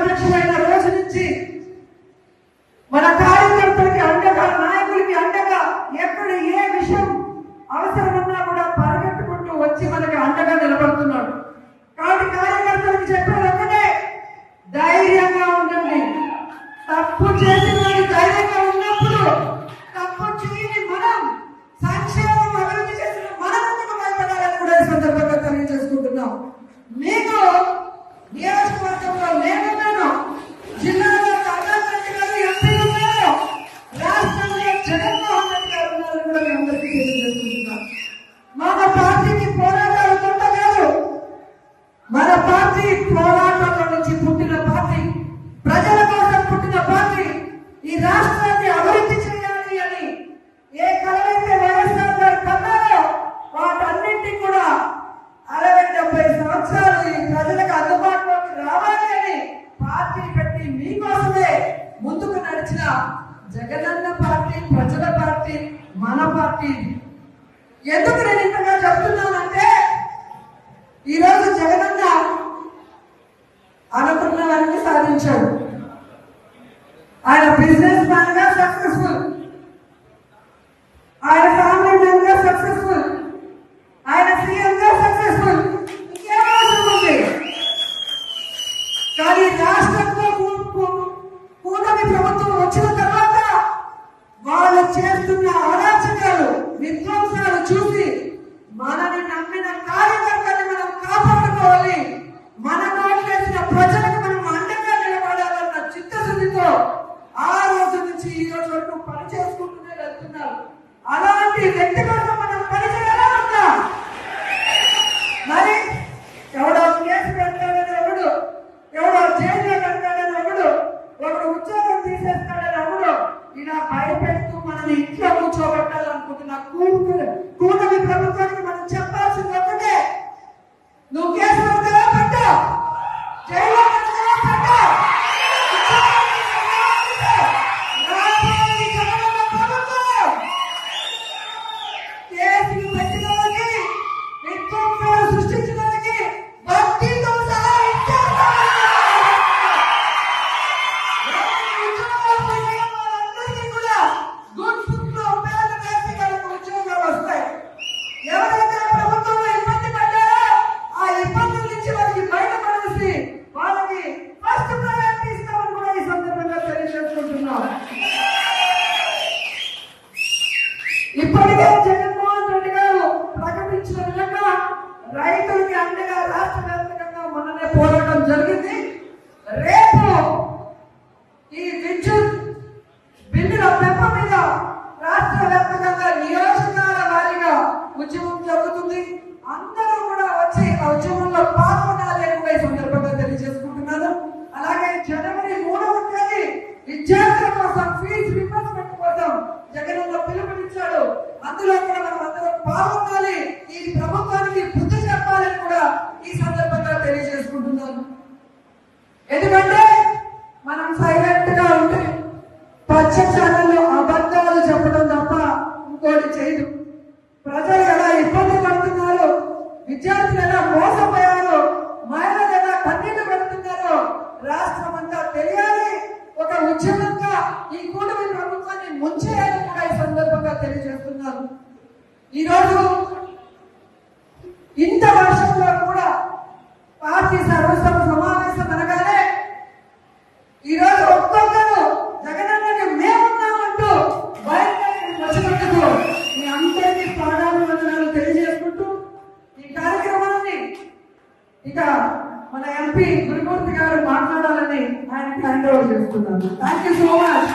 అధ్యక్షుడైన రోజు నుంచి మన కార్యకర్తలకి అండగా, నాయకులకి అండగా, ఎక్కడ ఏ విషయం అవసరమన్నా కూడా పరిగెత్తుకుంటూ వచ్చి మనకి అండగా నిలబడుతున్నాడు. కాబట్టి కార్యకర్తలకు చెప్పేది ఒకటే, ధైర్యంగా ఉండండి. తప్పు చేసిన ధైర్యంగా ఉన్నప్పుడు తప్పు చేయని మనం, సంక్షేమం అభివృద్ధి చేసిన మనం ముందుకు భయపడాలని కూడా ఈ సందర్భంగా తెలియజేసుకుంటున్నాం. మీకు నియోజకవర్గంలో నేనున్నాను, జిల్లాలో కర్ణాటక గారు ఎంపీలు ఉన్నారు, రాష్ట్రంలో జగన్మోహన్ రెడ్డి గారు ఉన్నారని కూడా మీ అందరికీ తెలియజేసుకుంటున్నాం. మన పార్టీకి పోరాటాలు కొత్త కాదు. మన పార్టీ పోరాటంలో నుంచి పుట్టిన పార్టీ, ప్రజల కోసం పుట్టిన పార్టీ. ఈ రాష్ట్రాన్ని అభివృద్ధి చేయాలి అని ఏ కలవైతే వైఎస్ఆర్ గారు కన్నారో వాటన్నింటినీ కూడా 60-70 సంవత్సరాలు ఈ ప్రజలకు అందుబాటులోకి రావాలి అని పార్టీ పెట్టి మీకోసమే ముందుకు నడిచిన జగనన్న పార్టీ, ప్రజల పార్టీ, మన పార్టీ. ఎందుకు నేను ఇంతగా చెప్తున్నానంటే, ఈరోజు జగనన్న అనుకున్నవన్నీ సాధించాడు. ఆయన బిజినెస్ మ్యాన్ గా సక్సెస్ఫుల్, ఆయన ఫ్యామిలీ మ్యాన్ గా సక్సెస్ఫుల్, ఆయన సీఎం గా సక్సెస్ఫుల్. ఇంకేం అవసరం ఉంది? కానీ రాష్ట్రంలో కూటమి ప్రభుత్వం వచ్చిన తర్వాత వాళ్ళు చేస్తున్న అరాచకాలు, విధ్వంసాలు చూసి మనని నమ్మిన కార్యకర్తని మనం కాపాడుకోవాలి, మన నోట్లేసిన ప్రజలకు మనం అండగా నిలబడాలన్న చిత్తశుద్ధితో ఆ రోజు నుంచి ఈ రోజు వరకు పని చేసుకుంటూనే వెళ్తున్నారు. అలాంటి వ్యక్తి కోసం మనం పని చేయాలన్నా మరి ఎవడో కేసు పెడతాడని ఒకడు, ఎవడో జైల్లో పెడతాడని ఒకడు ఉద్యోగం తీసేస్తాడని ఒకడు ఇలా భయపెడుతూ మనని ఇంట్లో కూర్చోబెట్టాలనుకుంటున్న కూటమి ప్రభుత్వానికి మనం చెప్పాల్సింది ఒకటే, నువ్వు కేసు పెడతావా పెట్టు, జైల్లో పెడతావా పెట్టు, కేసులు పెట్టిన వాళ్ళకి, విధ్వంసాలు సృష్టించిన వాళ్ళకి వడ్డీతో సహా ఇచ్చేస్తాం. వాళ్ళందరికీ కూడా గుడ్ ఫుడ్ లో పేద వ్యక్తిగలకు ఉద్యోగాలు వస్తాయి. ఎవరైతే ప్రభుత్వంలో ఇబ్బంది పడ్డారో ఆ ఇబ్బందుల నుంచి వాళ్ళకి బయటపడేసి వాళ్ళకి ఫస్ట్ ప్రయారిటీ ఇస్తామని కూడా ఈ సందర్భంగా తెలియజేసుకుంటున్నాం. ఇప్పటికే జగన్మోహన్ రెడ్డి గారు ప్రకటించిన విధంగా రైతులకి అండగా రాష్ట్ర వ్యాప్తంగా మొన్ననే పోరాటం జరిగింది. రేపు ఈ విద్యుత్ బిల్లుల పెంపు మీద రాష్ట్ర వ్యాప్తంగా నియోజకాల వారీగా ఉద్యమం జరుగుతుంది. అందరూ కూడా వచ్చి ఆ ఉద్యమంలో పాల్గొనాలి అని కూడా ఈ సందర్భంగా తెలియజేసుకుంటున్నాను. అలాగే జనవరి 3వ తేదీ విద్యార్థుల కోసం ఫీజు రీయింబర్స్మెంట్ కోసం జగనన్న పిలుపునిచ్చాడు. అందులో కూడా మనం అందరం పాల్గొనాలి, ఈ ప్రభుత్వానికి బుద్ధి చెప్పాలని కూడా ఈ సందర్భంగా తెలియజేసుకుంటున్నాను. ఎందుకంటే మనం సైలెంట్ గా ఉంటే పచ్చ ఛానల్లో అబద్ధాలు చెప్పడం తప్ప ఇంకోటి చేయదు. ప్రజలు ఎలా ఇబ్బంది పడుతున్నారు, విద్యార్థులు ఎలా మోసపోయారు, మహిళలు ఎలా కన్నీళ్లు పెడుతున్నారో రాష్ట్రం అంతా తెలియాలి. ఒక ఉద్యమంగా ఈ కూటమి ప్రభుత్వాన్ని ముంచేయాలని కూడా ఈ సందర్భంగా తెలియజేస్తున్నారు. ఈరోజు ఇంత వర్షంలో కూడా పార్టీ సర్వసభ సమావేశం అనగానే ఈరోజు ఒక్కొక్కరు జగనన్నకి మేమున్నామంటూ బయటకు వచ్చినందుకు మీ అందరికీ పాదాభివందనాలు తెలియజేసుకుంటూ ఈ కార్యక్రమాన్ని ఇక మన ఎంపీ గురుమూర్తి గారు మాట్లాడాలని ఆయనకి హ్యాండ్ ఓవర్ చేస్తున్నాను. Thank you so much.